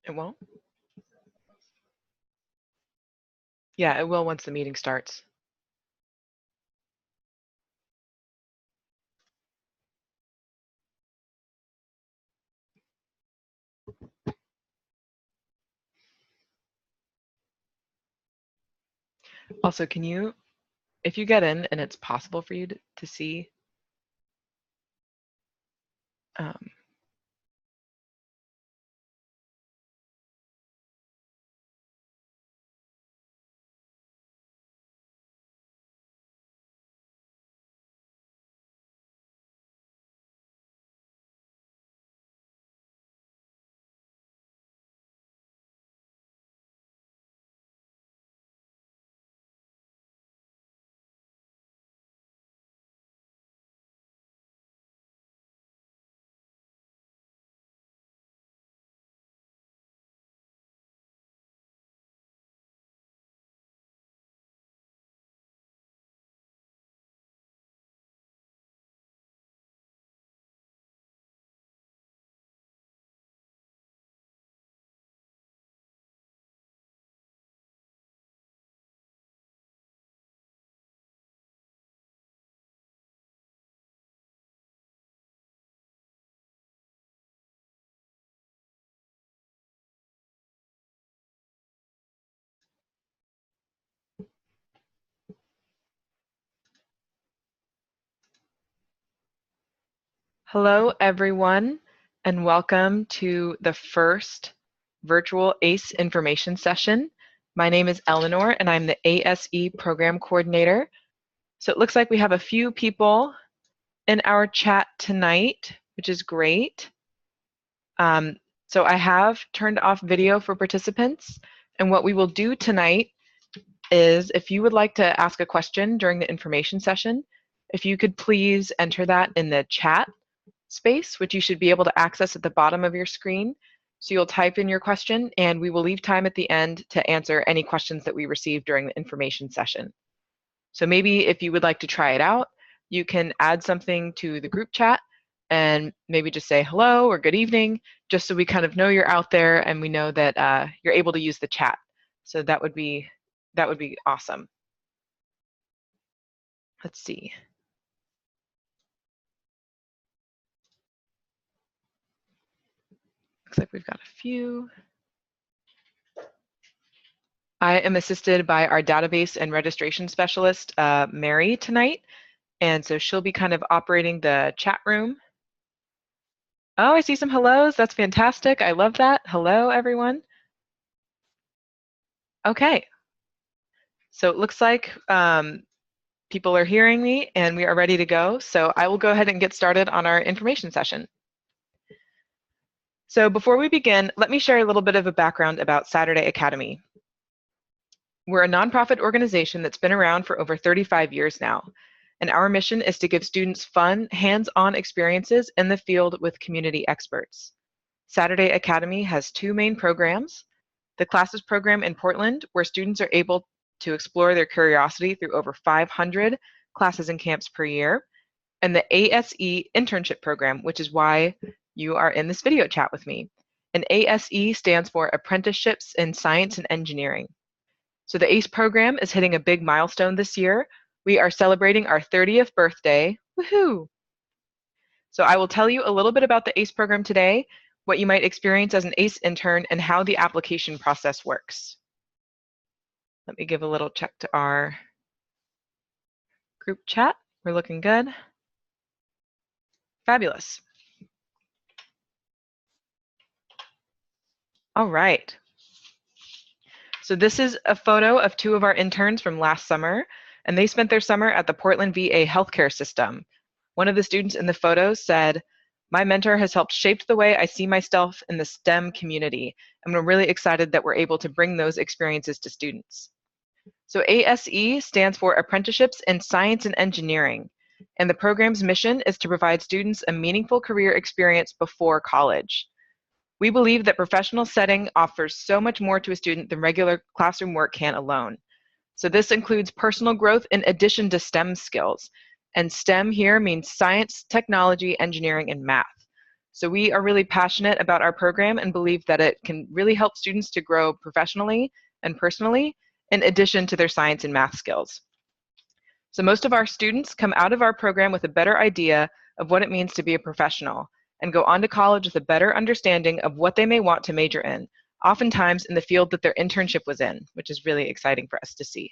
It won't? Yeah, it will once the meeting starts. Also, can you, if you get in and it's possible for you to see, hello, everyone, and welcome to the first virtual ACE information session. My name is Eleanor, and I'm the ASE program coordinator. So it looks like we have a few people in our chat tonight, which is great. So I have turned off video for participants, and what we will do tonight is if you would like to ask a question during the information session, if you could please enter that in the chat space, which you should be able to access at the bottom of your screen. So you'll type in your question, and we will leave time at the end to answer any questions that we receive during the information session. So maybe if you would like to try it out, you can add something to the group chat and maybe just say hello or good evening, just so we kind of know you're out there and we know that you're able to use the chat. So that would be awesome. Let's see. Looks like we've got a few. I am assisted by our database and registration specialist, Mary, tonight. And so she'll be kind of operating the chat room. Oh, I see some hellos. That's fantastic. I love that. Hello, everyone. Okay. So it looks like people are hearing me and we are ready to go. So I will go ahead and get started on our information session. So before we begin, let me share a little bit of a background about Saturday Academy. We're a nonprofit organization that's been around for over 35 years now, and our mission is to give students fun, hands-on experiences in the field with community experts. Saturday Academy has two main programs: the Classes program in Portland, where students are able to explore their curiosity through over 500 classes and camps per year, and the ASE Internship program, which is why you are in this video chat with me. And ASE stands for Apprenticeships in Science and Engineering. So the ACE program is hitting a big milestone this year. We are celebrating our 30th birthday. Woohoo! So I will tell you a little bit about the ACE program today, what you might experience as an ACE intern, and how the application process works. Let me give a little check to our group chat. We're looking good. Fabulous. All right. So this is a photo of two of our interns from last summer, and they spent their summer at the Portland VA healthcare system. One of the students in the photo said, "My mentor has helped shape the way I see myself in the STEM community, and we're really excited that we're able to bring those experiences to students." So ASE stands for Apprenticeships in Science and Engineering, and the program's mission is to provide students a meaningful career experience before college. We believe that professional setting offers so much more to a student than regular classroom work can alone. So this includes personal growth in addition to STEM skills. And STEM here means science, technology, engineering, and math. So we are really passionate about our program and believe that it can really help students to grow professionally and personally, in addition to their science and math skills. So most of our students come out of our program with a better idea of what it means to be a professional and go on to college with a better understanding of what they may want to major in, oftentimes in the field that their internship was in, which is really exciting for us to see.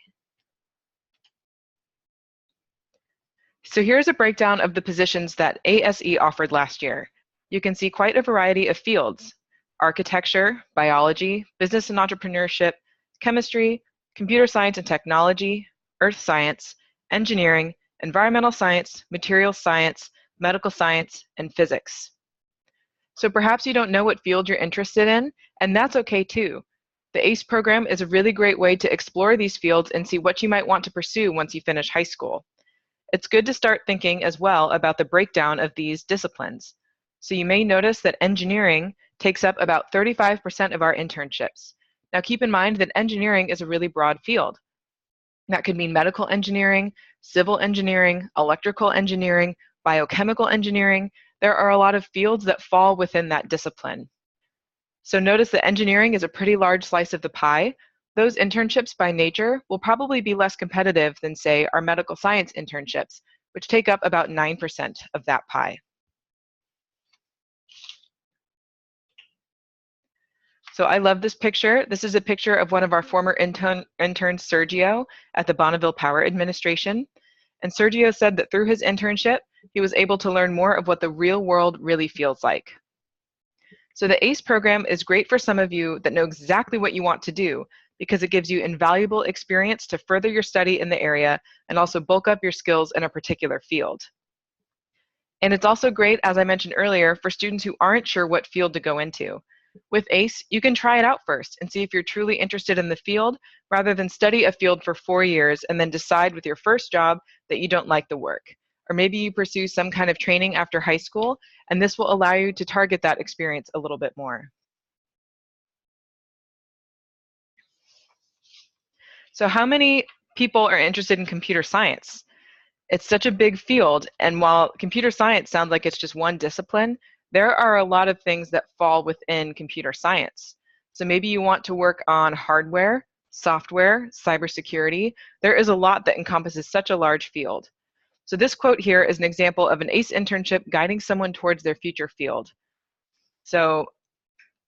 So here's a breakdown of the positions that ASE offered last year. You can see quite a variety of fields: architecture, biology, business and entrepreneurship, chemistry, computer science and technology, earth science, engineering, environmental science, materials science, medical science, and physics. So perhaps you don't know what field you're interested in, and that's okay too. The ACE program is a really great way to explore these fields and see what you might want to pursue once you finish high school. It's good to start thinking as well about the breakdown of these disciplines. So you may notice that engineering takes up about 35% of our internships. Now keep in mind that engineering is a really broad field. That could mean medical engineering, civil engineering, electrical engineering, biochemical engineering. There are a lot of fields that fall within that discipline. So notice that engineering is a pretty large slice of the pie. Those internships by nature will probably be less competitive than, say, our medical science internships, which take up about 9% of that pie. So I love this picture. This is a picture of one of our former interns, Sergio, at the Bonneville Power Administration. And Sergio said that through his internship, he was able to learn more of what the real world really feels like. So the ACE program is great for some of you that know exactly what you want to do, because it gives you invaluable experience to further your study in the area and also bulk up your skills in a particular field. And it's also great, as I mentioned earlier, for students who aren't sure what field to go into. With ACE, you can try it out first and see if you're truly interested in the field, rather than study a field for 4 years and then decide with your first job that you don't like the work. Or maybe you pursue some kind of training after high school, and this will allow you to target that experience a little bit more. So how many people are interested in computer science? It's such a big field, and while computer science sounds like it's just one discipline, there are a lot of things that fall within computer science. So maybe you want to work on hardware, software, cybersecurity. There is a lot that encompasses such a large field. So this quote here is an example of an ACE internship guiding someone towards their future field. So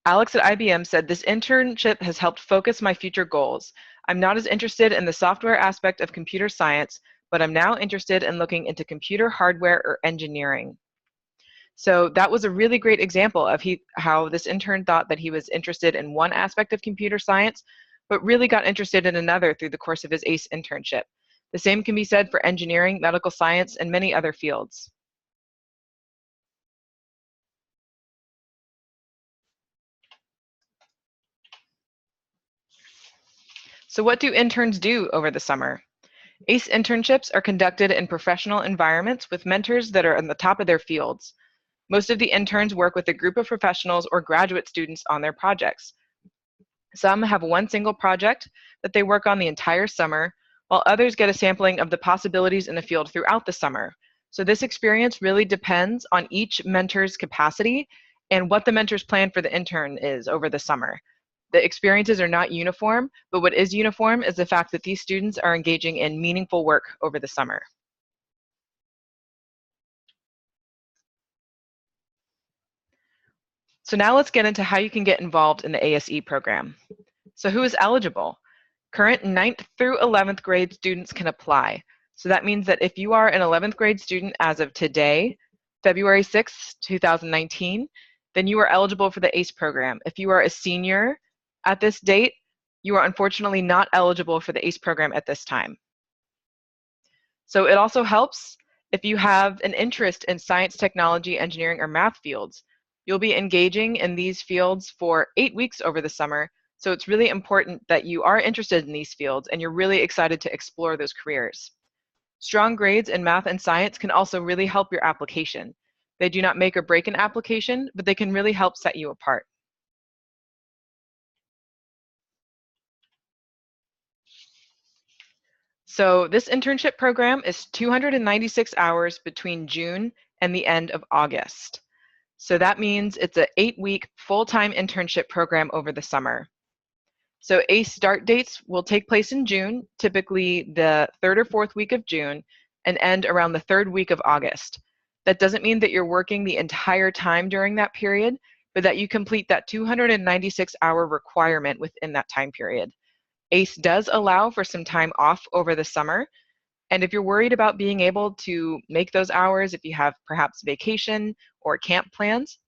Alex at IBM said, "This internship has helped focus my future goals. I'm not as interested in the software aspect of computer science, but I'm now interested in looking into computer hardware or engineering." So that was a really great example of how this intern thought that he was interested in one aspect of computer science, but really got interested in another through the course of his ACE internship. The same can be said for engineering, medical science, and many other fields. So what do interns do over the summer? ACE internships are conducted in professional environments with mentors that are on the top of their fields. Most of the interns work with a group of professionals or graduate students on their projects. Some have one single project that they work on the entire summer, while others get a sampling of the possibilities in the field throughout the summer. So this experience really depends on each mentor's capacity and what the mentor's plan for the intern is over the summer. The experiences are not uniform, but what is uniform is the fact that these students are engaging in meaningful work over the summer. So now let's get into how you can get involved in the ASE program. So who is eligible? Current 9th through 11th grade students can apply. So that means that if you are an 11th grade student as of today, February 6, 2019, then you are eligible for the ACE program. If you are a senior at this date, you are unfortunately not eligible for the ACE program at this time. So it also helps if you have an interest in science, technology, engineering, or math fields. You'll be engaging in these fields for 8 weeks over the summer, so it's really important that you are interested in these fields and you're really excited to explore those careers. Strong grades in math and science can also really help your application. They do not make or break an application, but they can really help set you apart. So this internship program is 296 hours between June and the end of August. So that means it's an 8-week full-time internship program over the summer. So ACE start dates will take place in June, typically the 3rd or 4th week of June, and end around the 3rd week of August. That doesn't mean that you're working the entire time during that period, but that you complete that 296-hour requirement within that time period. ACE does allow for some time off over the summer, and if you're worried about being able to make those hours, if you have perhaps vacation or camp plans,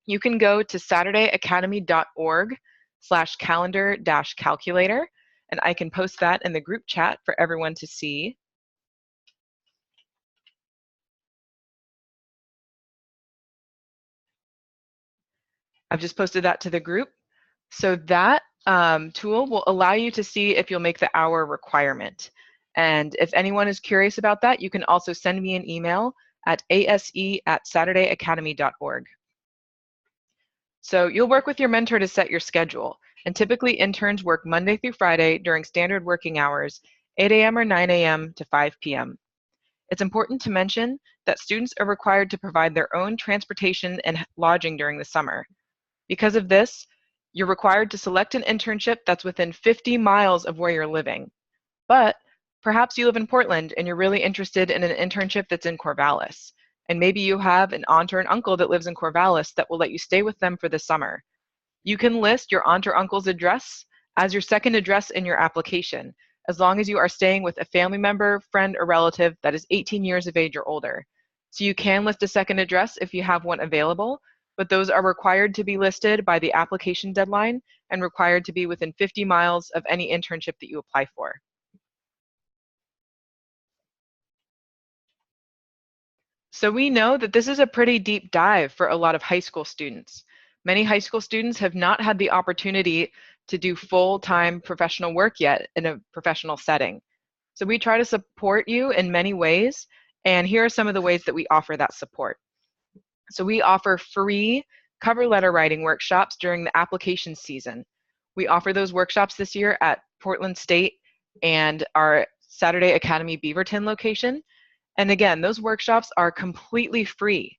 you can go to saturdayacademy.org/calendar-calculator, and I can post that in the group chat for everyone to see. I've just posted that to the group. So that tool will allow you to see if you'll make the hour requirement. And if anyone is curious about that, you can also send me an email at ase@saturdayacademy.org. So you'll work with your mentor to set your schedule. And typically interns work Monday through Friday during standard working hours, 8 a.m. or 9 a.m. to 5 p.m. It's important to mention that students are required to provide their own transportation and lodging during the summer. Because of this, you're required to select an internship that's within 50 miles of where you're living. But perhaps you live in Portland and you're really interested in an internship that's in Corvallis. And maybe you have an aunt or an uncle that lives in Corvallis that will let you stay with them for the summer. You can list your aunt or uncle's address as your second address in your application, as long as you are staying with a family member, friend, or relative that is 18 years of age or older. So you can list a second address if you have one available, but those are required to be listed by the application deadline and required to be within 50 miles of any internship that you apply for. So we know that this is a pretty deep dive for a lot of high school students. Many high school students have not had the opportunity to do full-time professional work yet in a professional setting. So we try to support you in many ways, and here are some of the ways that we offer that support. So we offer free cover letter writing workshops during the application season. We offer those workshops this year at Portland State and our Saturday Academy Beaverton location. And again, those workshops are completely free.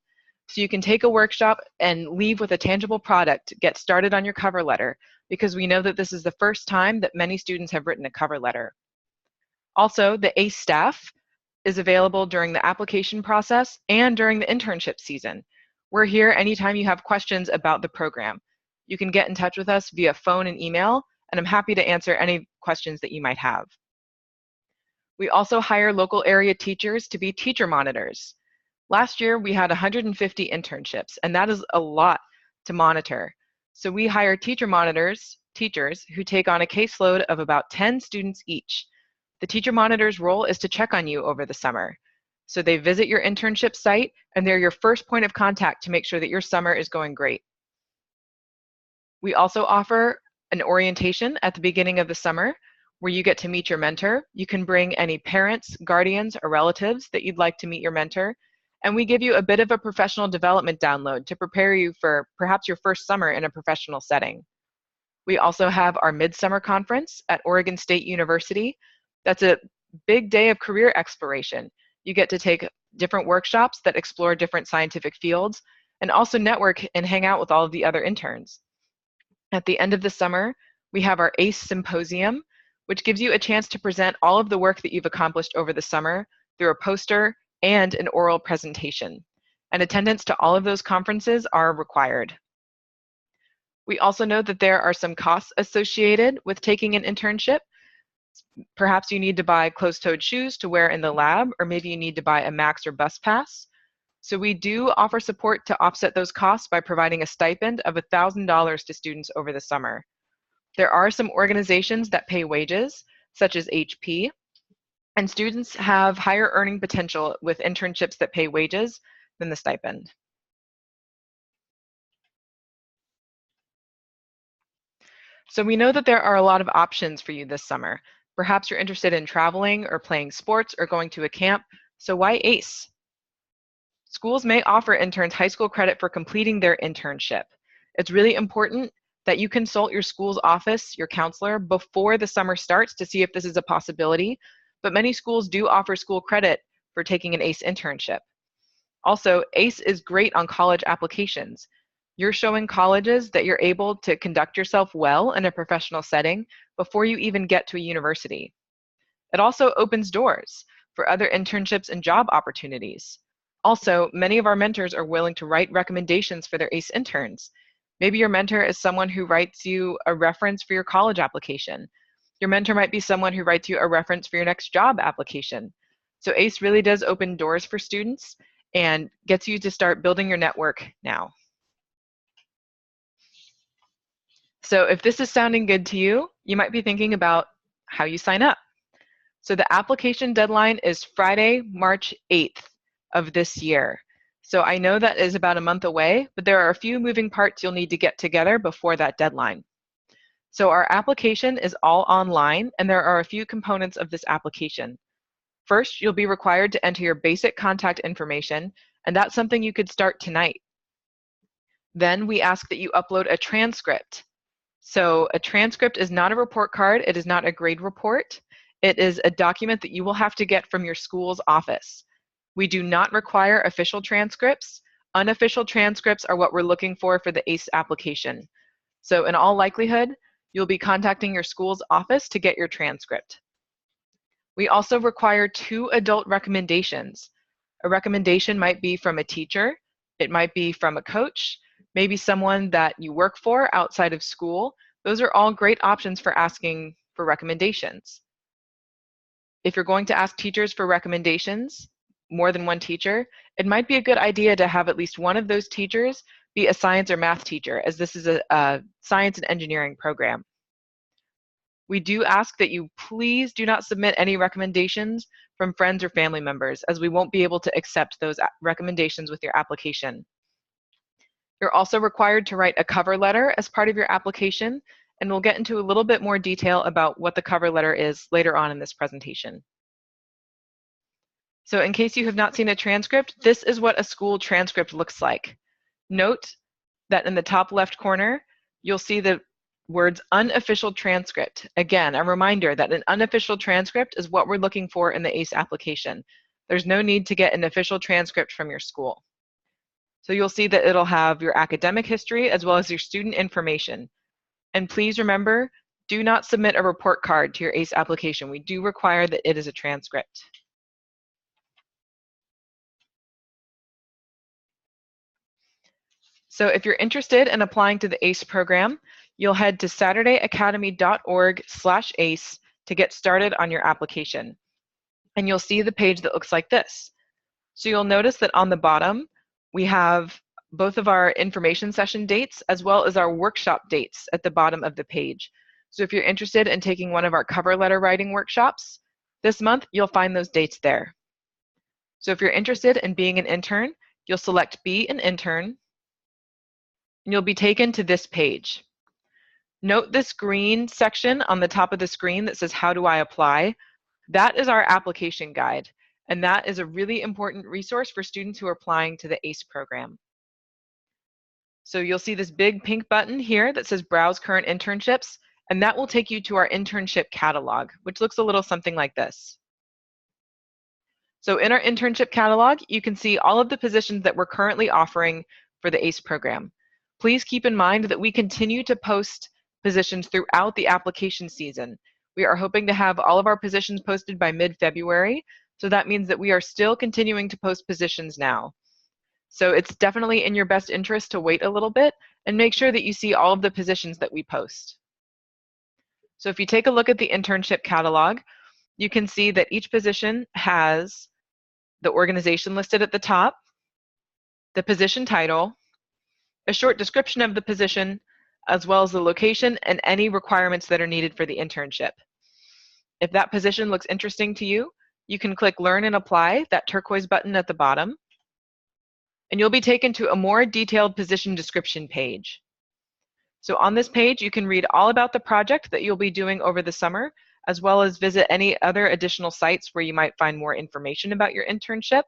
So you can take a workshop and leave with a tangible product, get started on your cover letter, because we know that this is the first time that many students have written a cover letter. Also, the ACE staff is available during the application process and during the internship season. We're here anytime you have questions about the program. You can get in touch with us via phone and email, and I'm happy to answer any questions that you might have. We also hire local area teachers to be teacher monitors. Last year, we had 150 internships, and that is a lot to monitor. So we hire teacher monitors, teachers, who take on a caseload of about 10 students each. The teacher monitor's role is to check on you over the summer. So they visit your internship site, and they're your first point of contact to make sure that your summer is going great. We also offer an orientation at the beginning of the summer where you get to meet your mentor. You can bring any parents, guardians, or relatives that you'd like to meet your mentor. And we give you a bit of a professional development download to prepare you for perhaps your first summer in a professional setting. We also have our Midsummer Conference at Oregon State University. That's a big day of career exploration. You get to take different workshops that explore different scientific fields and also network and hang out with all of the other interns. At the end of the summer, we have our ACE Symposium, which gives you a chance to present all of the work that you've accomplished over the summer through a poster and an oral presentation. And attendance to all of those conferences are required. We also know that there are some costs associated with taking an internship. Perhaps you need to buy closed-toed shoes to wear in the lab, or maybe you need to buy a MAX or bus pass. So we do offer support to offset those costs by providing a stipend of $1,000 to students over the summer. There are some organizations that pay wages, such as HP, and students have higher earning potential with internships that pay wages than the stipend. So we know that there are a lot of options for you this summer. Perhaps you're interested in traveling or playing sports or going to a camp, so why ACE? Schools may offer interns high school credit for completing their internship. It's really important that you consult your school's office, your counselor, before the summer starts to see if this is a possibility, but many schools do offer school credit for taking an ACE internship. Also, ACE is great on college applications. You're showing colleges that you're able to conduct yourself well in a professional setting before you even get to a university. It also opens doors for other internships and job opportunities. Also, many of our mentors are willing to write recommendations for their ACE interns. Maybe your mentor is someone who writes you a reference for your college application. Your mentor might be someone who writes you a reference for your next job application. So ACE really does open doors for students and gets you to start building your network now. So if this is sounding good to you, you might be thinking about how you sign up. So the application deadline is Friday, March 8th of this year. So I know that is about a month away, but there are a few moving parts you'll need to get together before that deadline. So our application is all online, and there are a few components of this application. First, you'll be required to enter your basic contact information, and that's something you could start tonight. Then we ask that you upload a transcript. So a transcript is not a report card, it is not a grade report. It is a document that you will have to get from your school's office. We do not require official transcripts. Unofficial transcripts are what we're looking for the ACE application. So in all likelihood, you'll be contacting your school's office to get your transcript. We also require 2 adult recommendations. A recommendation might be from a teacher, it might be from a coach, maybe someone that you work for outside of school. Those are all great options for asking for recommendations. If you're going to ask teachers for recommendations, more than one teacher, it might be a good idea to have at least one of those teachers be a science or math teacher, as this is a science and engineering program. We do ask that you please do not submit any recommendations from friends or family members, as we won't be able to accept those recommendations with your application. You're also required to write a cover letter as part of your application, and we'll get into a little bit more detail about what the cover letter is later on in this presentation. So in case you have not seen a transcript, this is what a school transcript looks like. Note that in the top left corner, you'll see the words unofficial transcript. Again, a reminder that an unofficial transcript is what we're looking for in the ACE application. There's no need to get an official transcript from your school. So you'll see that it'll have your academic history as well as your student information. And please remember, do not submit a report card to your ACE application. We do require that it is a transcript. So if you're interested in applying to the ACE program, you'll head to saturdayacademy.org/ACE to get started on your application. And you'll see the page that looks like this. So you'll notice that on the bottom, we have both of our information session dates as well as our workshop dates at the bottom of the page. So if you're interested in taking one of our cover letter writing workshops this month, you'll find those dates there. So if you're interested in being an intern, you'll select Be an Intern, and you'll be taken to this page. Note this green section on the top of the screen that says, How do I apply? That is our application guide, and that is a really important resource for students who are applying to the ACE program. So you'll see this big pink button here that says Browse Current Internships, and that will take you to our internship catalog, which looks a little something like this. So in our internship catalog, you can see all of the positions that we're currently offering for the ACE program. Please keep in mind that we continue to post positions throughout the application season. We are hoping to have all of our positions posted by mid-February, so that means that we are still continuing to post positions now. So it's definitely in your best interest to wait a little bit and make sure that you see all of the positions that we post. So if you take a look at the internship catalog, you can see that each position has the organization listed at the top, the position title, a short description of the position, as well as the location and any requirements that are needed for the internship. If that position looks interesting to you, you can click Learn and Apply, that turquoise button at the bottom, and you'll be taken to a more detailed position description page. So on this page, you can read all about the project that you'll be doing over the summer, as well as visit any other additional sites where you might find more information about your internship.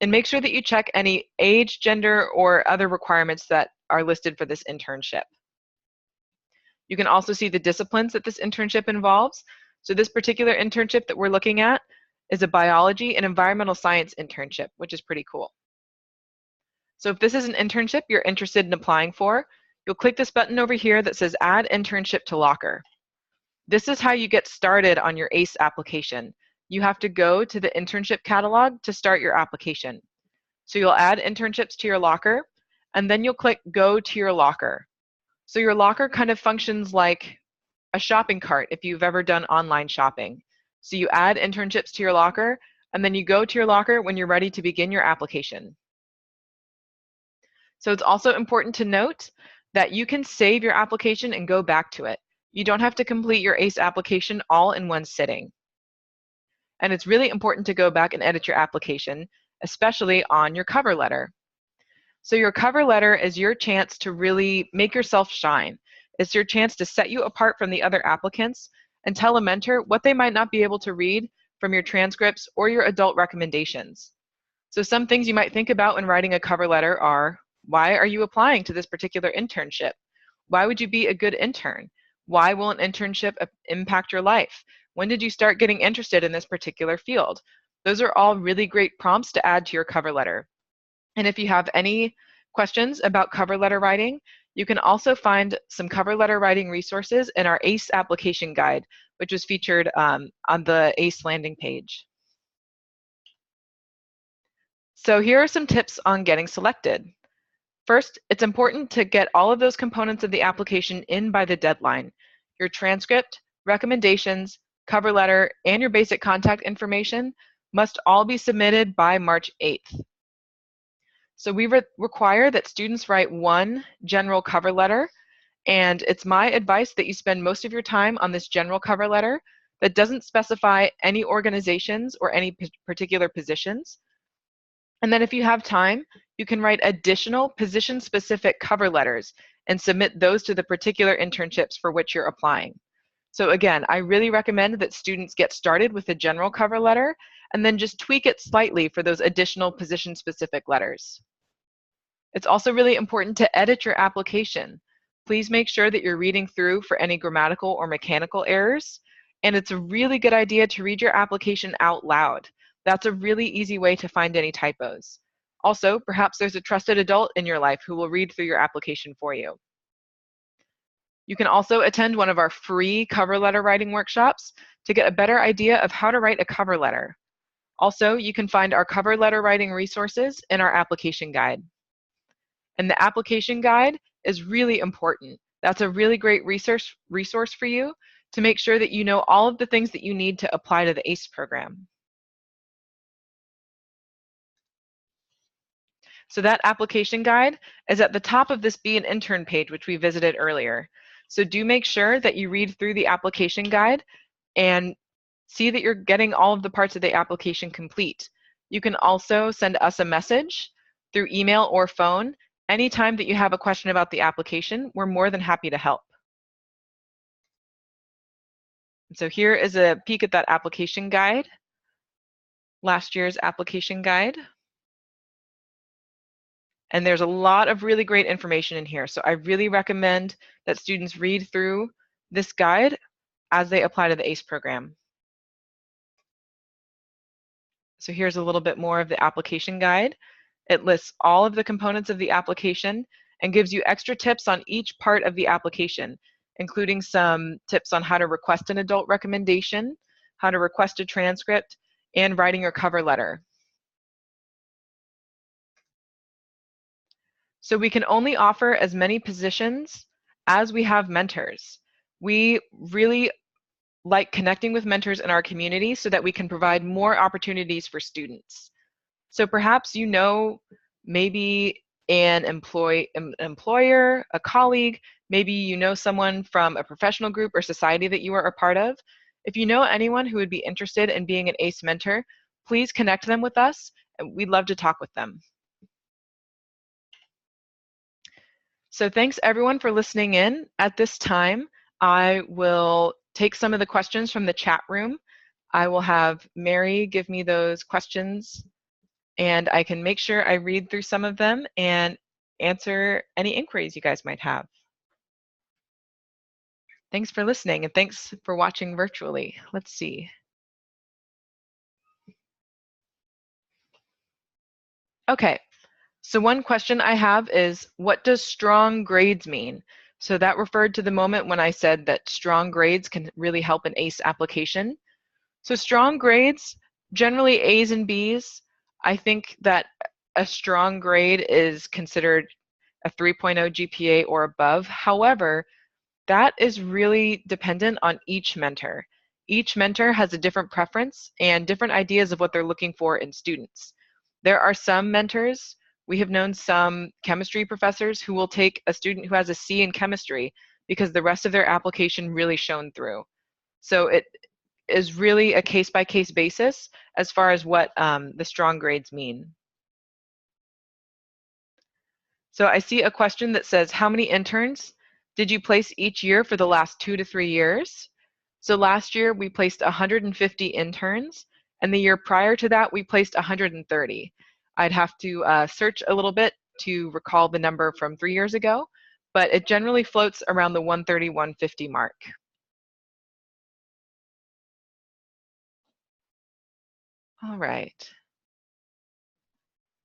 And make sure that you check any age, gender, or other requirements that are listed for this internship. You can also see the disciplines that this internship involves. So this particular internship that we're looking at is a biology and environmental science internship, which is pretty cool. So if this is an internship you're interested in applying for, you'll click this button over here that says Add Internship to Locker. This is how you get started on your ACE application. You have to go to the internship catalog to start your application. So you'll add internships to your locker, and then you'll click Go to your locker. So your locker kind of functions like a shopping cart if you've ever done online shopping. So you add internships to your locker, and then you go to your locker when you're ready to begin your application. So it's also important to note that you can save your application and go back to it. You don't have to complete your ACE application all in one sitting. And it's really important to go back and edit your application, especially on your cover letter. So your cover letter is your chance to really make yourself shine. It's your chance to set you apart from the other applicants and tell a mentor what they might not be able to read from your transcripts or your adult recommendations. So some things you might think about when writing a cover letter are, why are you applying to this particular internship? Why would you be a good intern? Why will an internship impact your life? When did you start getting interested in this particular field? Those are all really great prompts to add to your cover letter. And if you have any questions about cover letter writing, you can also find some cover letter writing resources in our ACE application guide, which was featured on the ACE landing page. So here are some tips on getting selected. First, it's important to get all of those components of the application in by the deadline. Your transcript, recommendations, cover letter, and your basic contact information must all be submitted by March 8th. So we require that students write one general cover letter, and it's my advice that you spend most of your time on this general cover letter that doesn't specify any organizations or any particular positions. And then if you have time, you can write additional position-specific cover letters and submit those to the particular internships for which you're applying. So again, I really recommend that students get started with a general cover letter and then just tweak it slightly for those additional position-specific letters. It's also really important to edit your application. Please make sure that you're reading through for any grammatical or mechanical errors, and it's a really good idea to read your application out loud. That's a really easy way to find any typos. Also, perhaps there's a trusted adult in your life who will read through your application for you. You can also attend one of our free cover letter writing workshops to get a better idea of how to write a cover letter. Also, you can find our cover letter writing resources in our application guide. And the application guide is really important. That's a really great resource for you to make sure that you know all of the things that you need to apply to the ACE program. So that application guide is at the top of this Be an Intern page, which we visited earlier. So do make sure that you read through the application guide and see that you're getting all of the parts of the application complete. You can also send us a message through email or phone. Anytime that you have a question about the application, we're more than happy to help. So here is a peek at that application guide, last year's application guide. And there's a lot of really great information in here. So I really recommend that students read through this guide as they apply to the ACE program. So here's a little bit more of the application guide. It lists all of the components of the application and gives you extra tips on each part of the application, including some tips on how to request an adult recommendation, how to request a transcript, and writing your cover letter. So we can only offer as many positions as we have mentors. We really like connecting with mentors in our community so that we can provide more opportunities for students. So perhaps you know maybe an employer, a colleague, maybe you know someone from a professional group or society that you are a part of. If you know anyone who would be interested in being an ACE mentor, please connect them with us, and we'd love to talk with them. So thanks everyone for listening in. At this time, I will take some of the questions from the chat room. I will have Mary give me those questions, and I can make sure I read through some of them and answer any inquiries you guys might have. Thanks for listening, and thanks for watching virtually. Let's see. Okay, So one question I have is, what does strong grades mean? So that referred to the moment when I said that strong grades can really help an ACE application. So strong grades, generally A's and B's. I think that a strong grade is considered a 3.0 GPA or above. However, that is really dependent on each mentor. Each mentor has a different preference and different ideas of what they're looking for in students. There are some mentors, we have known some chemistry professors who will take a student who has a C in chemistry because the rest of their application really shone through. So it is really a case-by-case basis as far as what the strong grades mean. So I see a question that says, how many interns did you place each year for the last 2 to 3 years? So last year we placed 150 interns, and the year prior to that we placed 130. I'd have to search a little bit to recall the number from 3 years ago, but it generally floats around the 130, 150 mark. All right.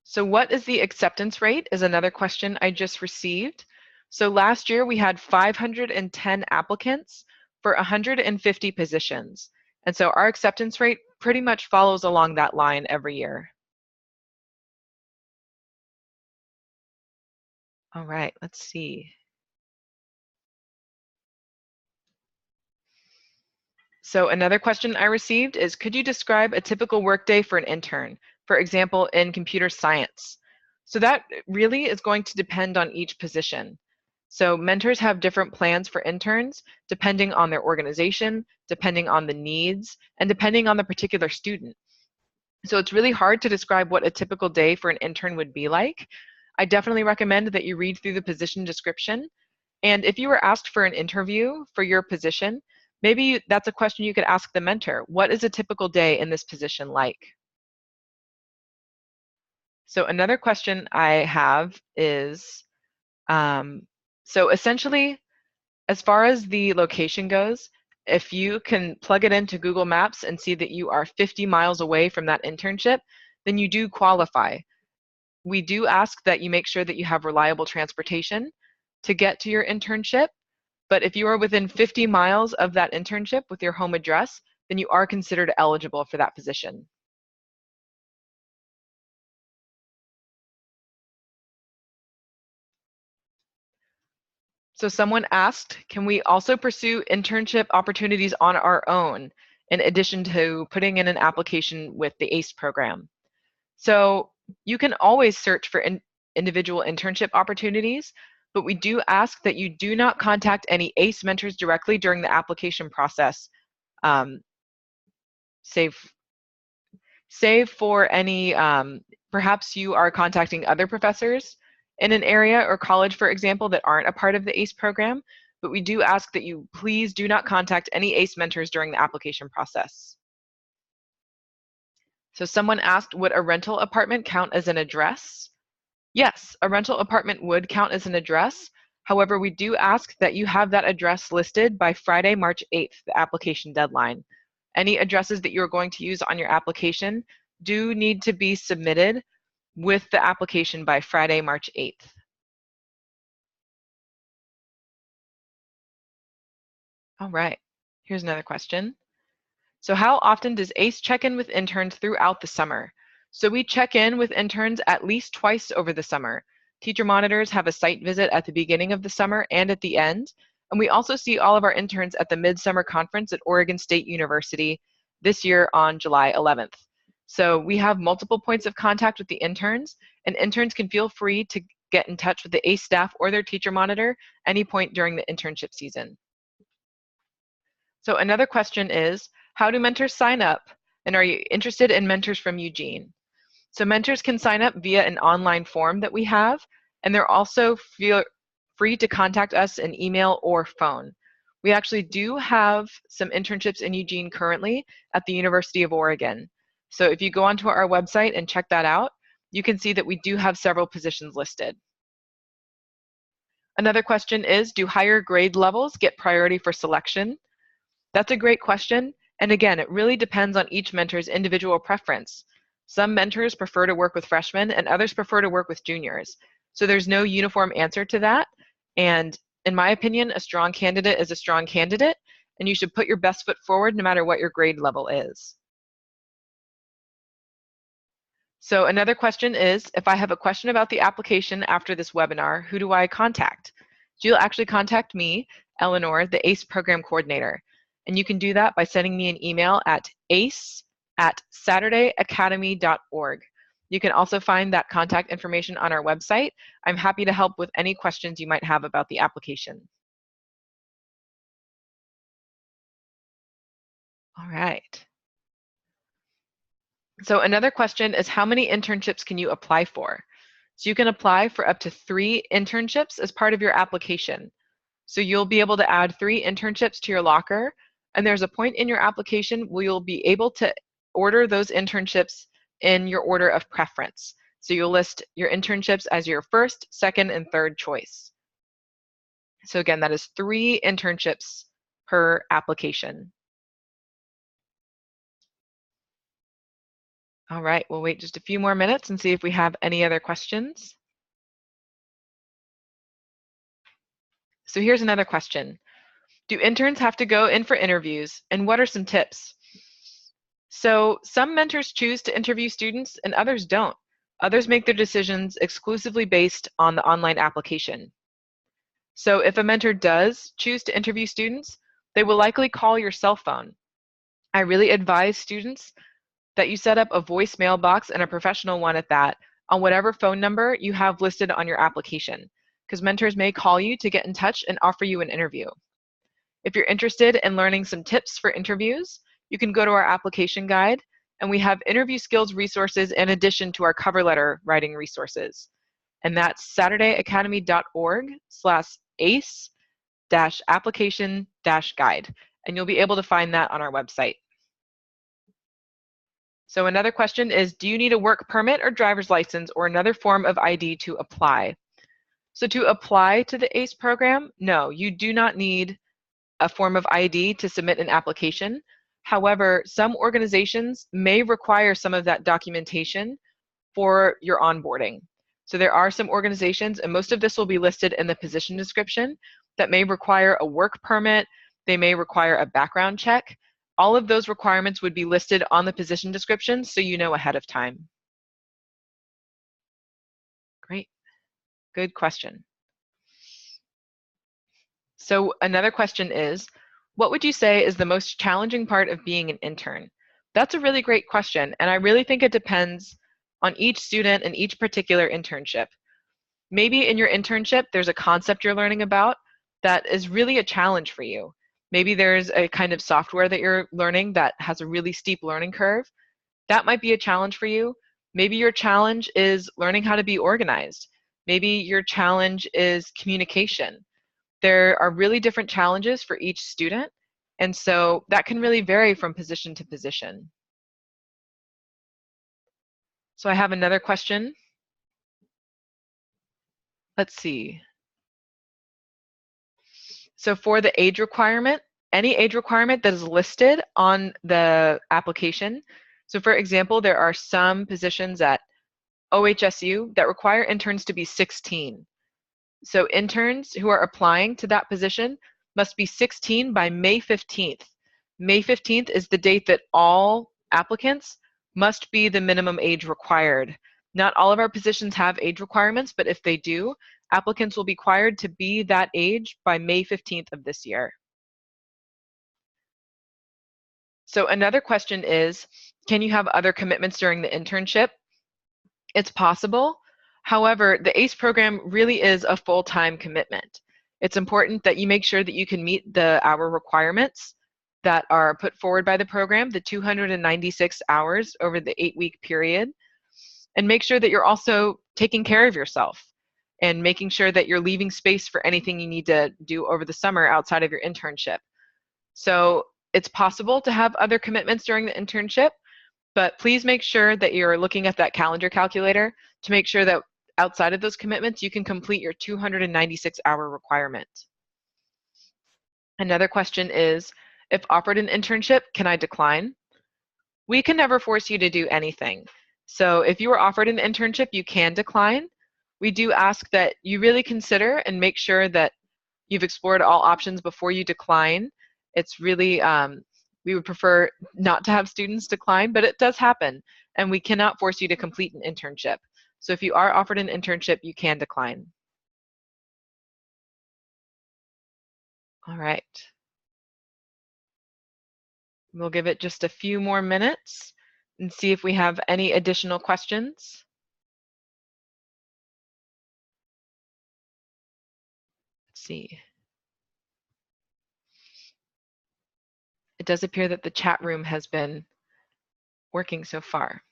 So what is the acceptance rate is another question I just received. So last year we had 510 applicants for 150 positions. And so our acceptance rate pretty much follows along that line every year. All right, let's see. So another question I received is, could you describe a typical workday for an intern, for example, in computer science? So that really is going to depend on each position. So mentors have different plans for interns depending on their organization, depending on the needs, and depending on the particular student. So it's really hard to describe what a typical day for an intern would be like. I definitely recommend that you read through the position description. And if you were asked for an interview for your position, maybe that's a question you could ask the mentor. What is a typical day in this position like? So another question I have is, so essentially, as far as the location goes, if you can plug it into Google Maps and see that you are 50 miles away from that internship, then you do qualify. We do ask that you make sure that you have reliable transportation to get to your internship, but if you are within 50 miles of that internship with your home address, then you are considered eligible for that position. So someone asked, can we also pursue internship opportunities on our own in addition to putting in an application with the ACE program? So you can always search for individual internship opportunities, but we do ask that you do not contact any ACE mentors directly during the application process, um, save for any, perhaps you are contacting other professors in an area or college, for example, that aren't a part of the ACE program, but we do ask that you please do not contact any ACE mentors during the application process. So someone asked, would a rental apartment count as an address? Yes, a rental apartment would count as an address. However, we do ask that you have that address listed by Friday, March 8th, the application deadline. Any addresses that you're going to use on your application do need to be submitted with the application by Friday, March 8th. All right, here's another question. So how often does ACE check in with interns throughout the summer? So we check in with interns at least twice over the summer. Teacher monitors have a site visit at the beginning of the summer and at the end. And we also see all of our interns at the Midsummer Conference at Oregon State University this year on July 11th. So we have multiple points of contact with the interns, and interns can feel free to get in touch with the ACE staff or their teacher monitor any point during the internship season. So another question is, how do mentors sign up? And are you interested in mentors from Eugene? So mentors can sign up via an online form that we have, and they're also free to contact us in email or phone. We actually do have some internships in Eugene currently at the University of Oregon. So if you go onto our website and check that out, you can see that we do have several positions listed. Another question is, do higher grade levels get priority for selection? That's a great question. And again, it really depends on each mentor's individual preference. Some mentors prefer to work with freshmen and others prefer to work with juniors. So there's no uniform answer to that. And in my opinion, a strong candidate is a strong candidate, and you should put your best foot forward no matter what your grade level is. So another question is, if I have a question about the application after this webinar, who do I contact? So you'll actually contact me, Eleanor, the ACE program coordinator. And you can do that by sending me an email at ace@saturdayacademy.org. You can also find that contact information on our website. I'm happy to help with any questions you might have about the application. All right. So another question is, how many internships can you apply for? So you can apply for up to 3 internships as part of your application. So you'll be able to add 3 internships to your locker, and there's a point in your application where you'll be able to order those internships in your order of preference. So you'll list your internships as your first, second, and third choice. So again, that is 3 internships per application. All right, we'll wait just a few more minutes and see if we have any other questions. So here's another question. Do interns have to go in for interviews, and what are some tips? So some mentors choose to interview students and others don't. Others make their decisions exclusively based on the online application. So if a mentor does choose to interview students, they will likely call your cell phone. I really advise students that you set up a voicemail box and a professional one at that on whatever phone number you have listed on your application, because mentors may call you to get in touch and offer you an interview. If you're interested in learning some tips for interviews, you can go to our application guide, and we have interview skills resources in addition to our cover letter writing resources. And that's saturdayacademy.org/ace-application-guide. And you'll be able to find that on our website. So another question is, do you need a work permit or driver's license or another form of ID to apply? So to apply to the ACE program, no, you do not need a form of ID to submit an application. However, some organizations may require some of that documentation for your onboarding. So there are some organizations, and most of this will be listed in the position description, that may require a work permit, they may require a background check. All of those requirements would be listed on the position description, so you know ahead of time. Great, good question. So another question is, what would you say is the most challenging part of being an intern? That's a really great question, and I really think it depends on each student and each particular internship. Maybe in your internship, there's a concept you're learning about that is really a challenge for you. Maybe there's a kind of software that you're learning that has a really steep learning curve. That might be a challenge for you. Maybe your challenge is learning how to be organized. Maybe your challenge is communication. There are really different challenges for each student, and so that can really vary from position to position. So I have another question. Let's see. So for the age requirement, any age requirement that is listed on the application. So for example, there are some positions at OHSU that require interns to be 16. So interns who are applying to that position must be 16 by May 15th. May 15th is the date that all applicants must be the minimum age required. Not all of our positions have age requirements, but if they do, applicants will be required to be that age by May 15th of this year. So another question is, can you have other commitments during the internship? It's possible. However, the ACE program really is a full-time commitment. It's important that you make sure that you can meet the hour requirements that are put forward by the program, the 296 hours over the 8-week period, and make sure that you're also taking care of yourself and making sure that you're leaving space for anything you need to do over the summer outside of your internship. So it's possible to have other commitments during the internship, but please make sure that you're looking at that calendar calculator to make sure that outside of those commitments, you can complete your 296-hour requirement. Another question is, if offered an internship, can I decline? We can never force you to do anything. So if you were offered an internship, you can decline. We do ask that you really consider and make sure that you've explored all options before you decline. It's really, we would prefer not to have students decline, but it does happen, and we cannot force you to complete an internship. So if you are offered an internship, you can decline. All right. We'll give it just a few more minutes and see if we have any additional questions. Let's see. It does appear that the chat room has been working so far.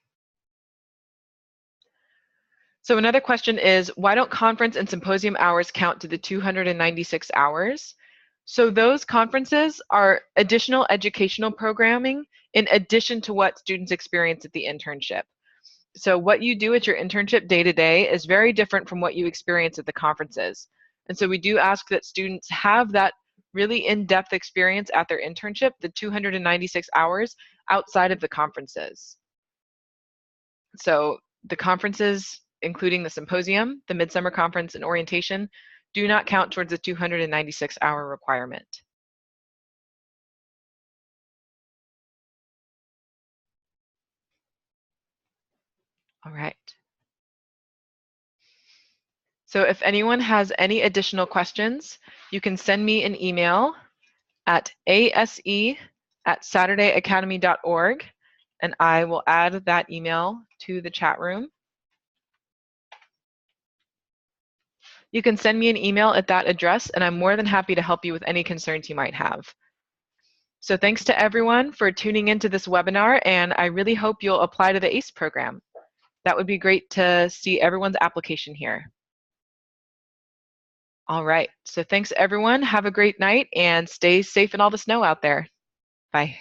So another question is, why don't conference and symposium hours count to the 296 hours? So those conferences are additional educational programming in addition to what students experience at the internship. So what you do at your internship day to day is very different from what you experience at the conferences. And so we do ask that students have that really in-depth experience at their internship, the 296 hours outside of the conferences. So the conferences, including the symposium, the midsummer conference, and orientation, do not count towards the 296-hour requirement. All right. So if anyone has any additional questions, you can send me an email at ase@saturdayacademy.org, and I will add that email to the chat room. You can send me an email at that address, and I'm more than happy to help you with any concerns you might have. So thanks to everyone for tuning into this webinar, and I really hope you'll apply to the ACE program. That would be great to see everyone's application here. All right, so thanks everyone. Have a great night and stay safe in all the snow out there. Bye.